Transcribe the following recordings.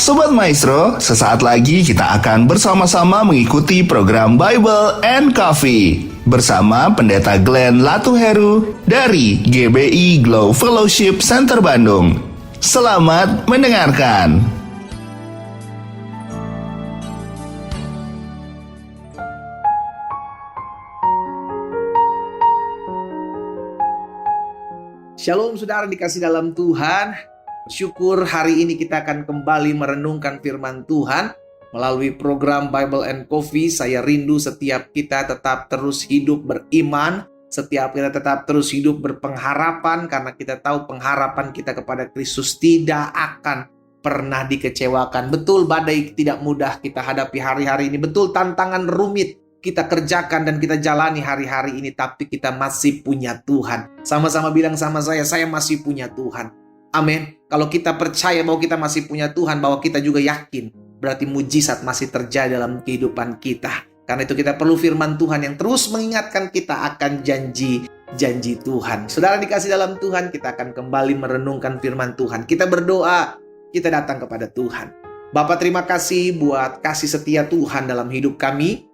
Sobat Maestro, sesaat lagi kita akan bersama-sama mengikuti program Bible and Coffee bersama Pendeta Glenn Latuheru dari GBI Glow Fellowship Center Bandung. Selamat mendengarkan. Shalom saudara dikasih dalam Tuhan. Bersyukur hari ini kita akan kembali merenungkan firman Tuhan melalui program Bible and Coffee. Saya rindu setiap kita tetap terus hidup beriman, setiap kita tetap terus hidup berpengharapan, karena kita tahu pengharapan kita kepada Kristus tidak akan pernah dikecewakan. Betul, badai tidak mudah kita hadapi hari-hari ini. Betul, tantangan rumit kita kerjakan dan kita jalani hari-hari ini, tapi kita masih punya Tuhan. Sama-sama bilang sama saya masih punya Tuhan. Amin. Kalau kita percaya bahwa kita masih punya Tuhan, bahwa kita juga yakin, berarti mujizat masih terjadi dalam kehidupan kita. Karena itu kita perlu firman Tuhan yang terus mengingatkan kita akan janji-janji Tuhan. Saudara dikasih dalam Tuhan, kita akan kembali merenungkan firman Tuhan. Kita berdoa, kita datang kepada Tuhan. Bapa, terima kasih buat kasih setia Tuhan dalam hidup kami.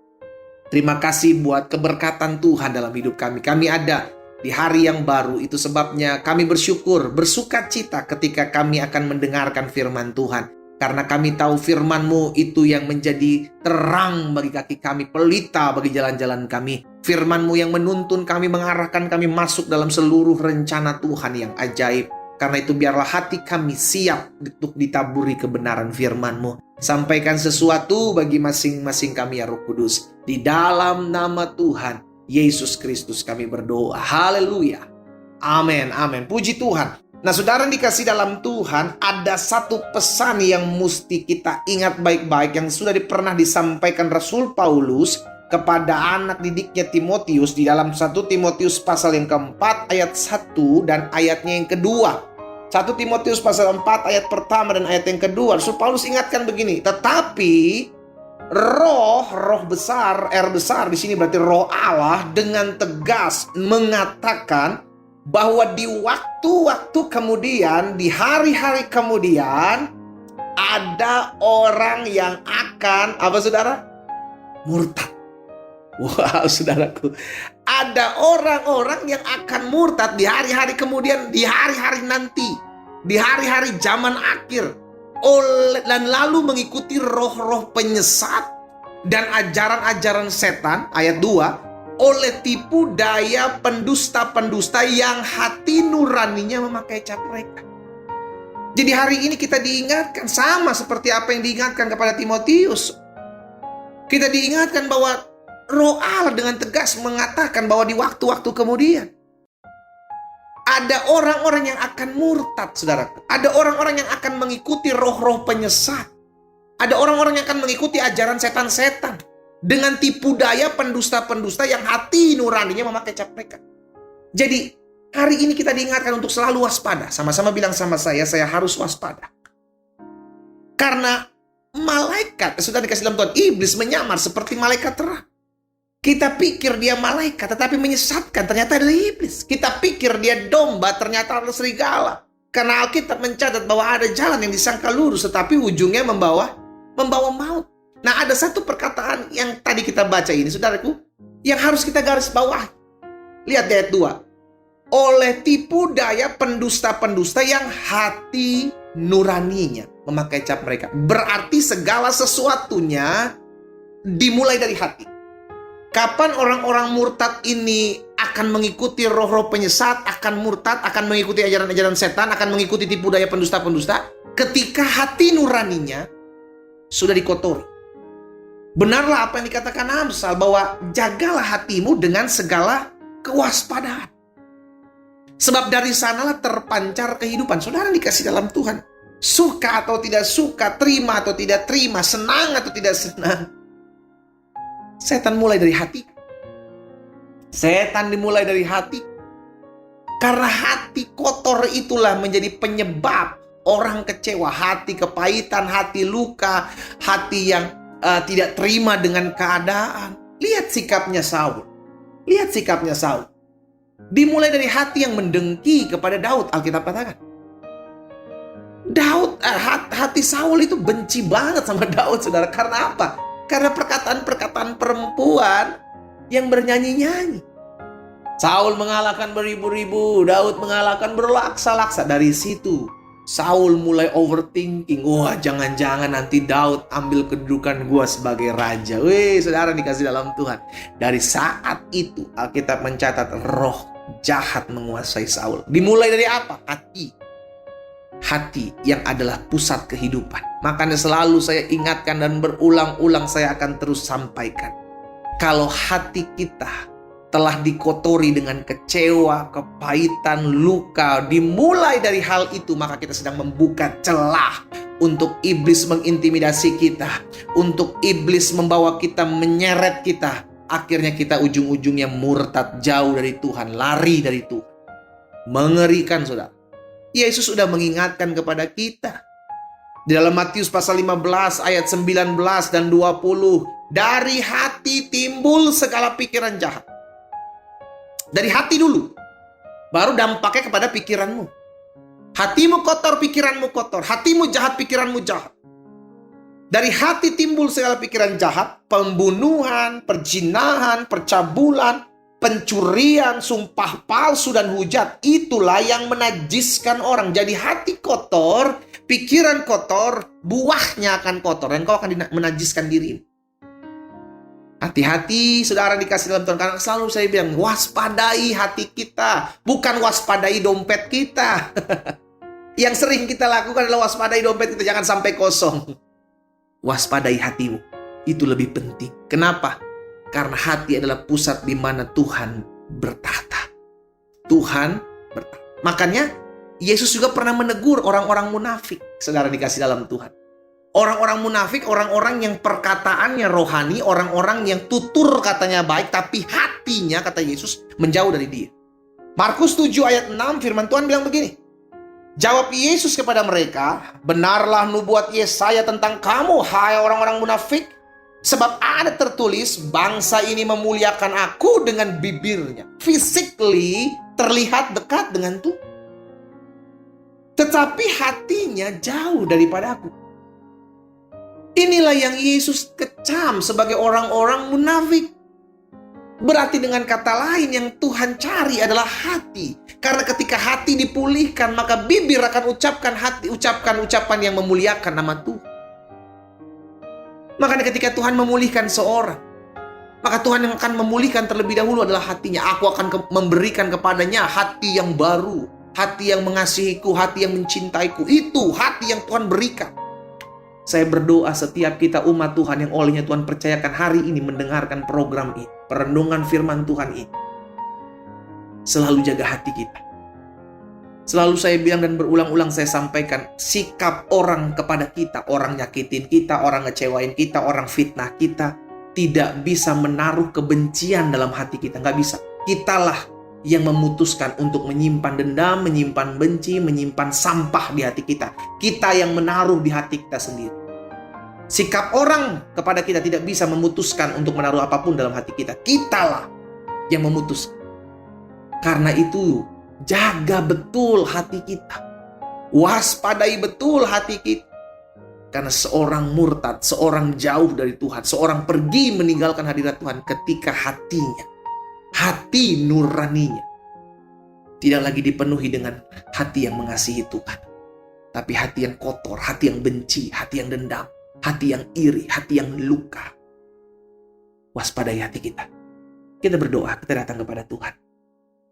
Terima kasih buat keberkatan Tuhan dalam hidup kami. Kami ada di hari yang baru, itu sebabnya kami bersyukur, bersuka cita ketika kami akan mendengarkan firman Tuhan. Karena kami tahu firman-Mu itu yang menjadi terang bagi kaki kami, pelita bagi jalan-jalan kami. Firman-Mu yang menuntun kami, mengarahkan kami masuk dalam seluruh rencana Tuhan yang ajaib. Karena itu biarlah hati kami siap untuk ditaburi kebenaran firman-Mu. Sampaikan sesuatu bagi masing-masing kami ya Roh Kudus. Di dalam nama Tuhan Yesus Kristus kami berdoa. Haleluya. Amin, amin. Puji Tuhan. Nah, saudara dikasih dalam Tuhan, ada satu pesan yang mesti kita ingat baik-baik yang sudah pernah disampaikan Rasul Paulus kepada anak didiknya Timotius di dalam 1 Timotius pasal yang keempat ayat 1 dan ayatnya yang kedua. 1 Timotius pasal 4 ayat pertama dan ayat yang kedua. Rasul Paulus ingatkan begini, tetapi roh besar, R besar di sini berarti roh Allah, dengan tegas mengatakan bahwa di waktu-waktu kemudian, di hari-hari kemudian, ada orang yang akan, apa saudara? Murtad. Wow, saudaraku. Ada orang-orang yang akan murtad di hari-hari kemudian, di hari-hari nanti, di hari-hari zaman akhir. Dan lalu mengikuti roh-roh penyesat dan ajaran-ajaran setan, ayat 2, oleh tipu daya pendusta-pendusta yang hati nuraninya memakai cap mereka. Jadi hari ini kita diingatkan sama seperti apa yang diingatkan kepada Timotius. Kita diingatkan bahwa roh Allah dengan tegas mengatakan bahwa di waktu-waktu kemudian ada orang-orang yang akan murtad, saudaraku. Ada orang-orang yang akan mengikuti roh-roh penyesat. Ada orang-orang yang akan mengikuti ajaran setan-setan dengan tipu daya pendusta-pendusta yang hati nuraninya memakai cap mereka. Jadi hari ini kita diingatkan untuk selalu waspada. Sama-sama bilang sama saya harus waspada. Karena malaikat, sudah dikasih dalam Tuhan, iblis menyamar seperti malaikat terang. Kita pikir dia malaikat, tetapi menyesatkan, ternyata adalah iblis. Kita pikir dia domba, ternyata adalah serigala. Karena Alkitab mencatat bahwa ada jalan yang disangka lurus, tetapi ujungnya membawa maut. Nah, ada satu perkataan yang tadi kita baca ini, saudaraku, yang harus kita garis bawah. Lihat di ayat 2. Oleh tipu daya pendusta-pendusta yang hati nuraninya memakai cap mereka. Berarti segala sesuatunya dimulai dari hati. Kapan orang-orang murtad ini akan mengikuti roh-roh penyesat, akan murtad, akan mengikuti ajaran-ajaran setan, akan mengikuti tipu daya pendusta-pendusta? Ketika hati nuraninya sudah dikotori. Benarlah apa yang dikatakan Amsal, bahwa jagalah hatimu dengan segala kewaspadaan. Sebab dari sanalah terpancar kehidupan. Saudara dikasih dalam Tuhan. Suka atau tidak suka, terima atau tidak terima, senang atau tidak senang. Setan mulai dari hati. Setan dimulai dari hati. Karena hati kotor itulah menjadi penyebab orang kecewa. Hati kepahitan, hati luka, hati yang tidak terima dengan keadaan. Lihat sikapnya Saul. Dimulai dari hati yang mendengki kepada Daud, Alkitab katakan. Hati Saul itu benci banget sama Daud, saudara. Karena apa? Karena perkataan-perkataan perempuan yang bernyanyi-nyanyi. Saul mengalahkan beribu-ribu, Daud mengalahkan berlaksa-laksa. Dari situ Saul mulai overthinking. Wah, jangan-jangan nanti Daud ambil kedudukan gua sebagai raja. Wih, saudara dikasih dalam Tuhan. Dari saat itu Alkitab mencatat roh jahat menguasai Saul. Dimulai dari apa? Hati yang adalah pusat kehidupan. Makanya selalu saya ingatkan dan berulang-ulang saya akan terus sampaikan. Kalau hati kita telah dikotori dengan kecewa, kepahitan, luka, dimulai dari hal itu, maka kita sedang membuka celah untuk iblis mengintimidasi kita, untuk iblis membawa kita, menyeret kita. Akhirnya kita ujung-ujungnya murtad, jauh dari Tuhan, lari dari Tuhan. Mengerikan, saudara. Yesus sudah mengingatkan kepada kita. Di dalam Matius pasal 15 ayat 19 dan 20. Dari hati timbul segala pikiran jahat. Dari hati dulu. Baru dampaknya kepada pikiranmu. Hatimu kotor, pikiranmu kotor. Hatimu jahat, pikiranmu jahat. Dari hati timbul segala pikiran jahat. Pembunuhan, perzinahan, percabulan, pencurian, sumpah palsu, dan hujat. Itulah yang menajiskan orang. Jadi hati kotor, pikiran kotor, buahnya akan kotor. Dan kau akan menajiskan diri. Hati-hati, saudara dikasih dalam Tuhan. Karena selalu saya bilang, waspadai hati kita. Bukan waspadai dompet kita. Yang sering kita lakukan adalah waspadai dompet kita. Jangan sampai kosong. Waspadai hatimu. Itu lebih penting. Kenapa? Karena hati adalah pusat di mana Tuhan bertahta. Tuhan bertahta. Makanya Yesus juga pernah menegur orang-orang munafik. Saudara dikasih dalam Tuhan. Orang-orang munafik, orang-orang yang perkataannya rohani, orang-orang yang tutur katanya baik, tapi hatinya, kata Yesus, menjauh dari dia. Markus 7 ayat 6 firman Tuhan bilang begini. Jawab Yesus kepada mereka, benarlah nubuat Yesaya tentang kamu, hai orang-orang munafik. Sebab ada tertulis, bangsa ini memuliakan aku dengan bibirnya. Physically terlihat dekat dengan Tuhan. Tetapi hatinya jauh daripada aku. Inilah yang Yesus kecam sebagai orang-orang munafik. Berarti dengan kata lain yang Tuhan cari adalah hati. Karena ketika hati dipulihkan, maka bibir akan ucapkan ucapan yang memuliakan nama Tuhan. Makanya ketika Tuhan memulihkan seorang, maka Tuhan yang akan memulihkan terlebih dahulu adalah hatinya. Aku akan memberikan kepadanya hati yang baru, hati yang mengasihiku, hati yang mencintaiku. Itu hati yang Tuhan berikan. Saya berdoa setiap kita umat Tuhan yang olehnya Tuhan percayakan hari ini mendengarkan program ini, perenungan firman Tuhan ini. Selalu jaga hati kita. Selalu saya bilang dan berulang-ulang saya sampaikan, sikap orang kepada kita, orang nyakitin kita, orang ngecewain kita, orang fitnah kita, tidak bisa menaruh kebencian dalam hati kita. Nggak bisa. Kitalah yang memutuskan untuk menyimpan dendam, menyimpan benci, menyimpan sampah di hati kita. Kita yang menaruh di hati kita sendiri. Sikap orang kepada kita tidak bisa memutuskan untuk menaruh apapun dalam hati kita. Kitalah yang memutuskan. Karena itu, jaga betul hati kita. Waspadai betul hati kita. Karena seorang murtad, seorang jauh dari Tuhan, seorang pergi meninggalkan hadirat Tuhan ketika hatinya, hati nuraninya tidak lagi dipenuhi dengan hati yang mengasihi Tuhan, tapi hati yang kotor, hati yang benci, hati yang dendam, hati yang iri, hati yang luka. Waspadai hati kita. Kita berdoa, kita datang kepada Tuhan.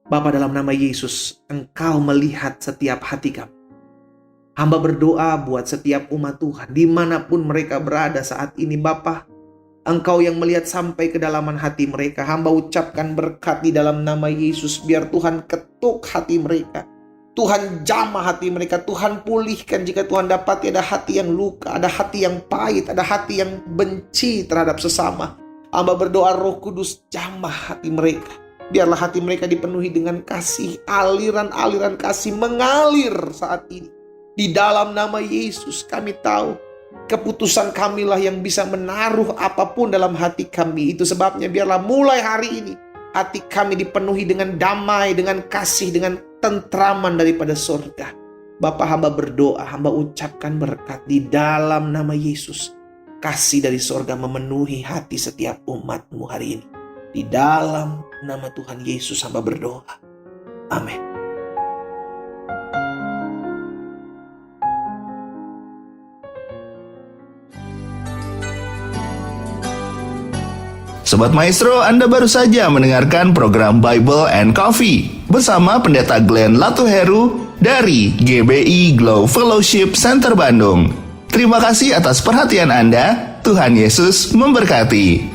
Bapa, dalam nama Yesus, Engkau melihat setiap hati kami. Hamba berdoa buat setiap umat Tuhan, dimanapun mereka berada saat ini, Bapa. Engkau yang melihat sampai kedalaman hati mereka. Hamba ucapkan berkat di dalam nama Yesus. Biar Tuhan ketuk hati mereka. Tuhan jamah hati mereka. Tuhan pulihkan jika Tuhan dapati ada hati yang luka, ada hati yang pahit, ada hati yang benci terhadap sesama. Hamba berdoa Roh Kudus jamah hati mereka. Biarlah hati mereka dipenuhi dengan kasih. Aliran-aliran kasih mengalir saat ini. Di dalam nama Yesus kami tahu keputusan kamilah yang bisa menaruh apapun dalam hati kami. Itu sebabnya biarlah mulai hari ini hati kami dipenuhi dengan damai, dengan kasih, dengan tentraman daripada surga. Bapa, hamba berdoa, hamba ucapkan berkat di dalam nama Yesus. Kasih dari sorga memenuhi hati setiap umat-Mu hari ini. Di dalam nama Tuhan Yesus hamba berdoa. Amin. Sobat Maestro, Anda baru saja mendengarkan program Bible and Coffee bersama Pendeta Glenn Latuheru dari GBI Glow Fellowship Center Bandung. Terima kasih atas perhatian Anda. Tuhan Yesus memberkati.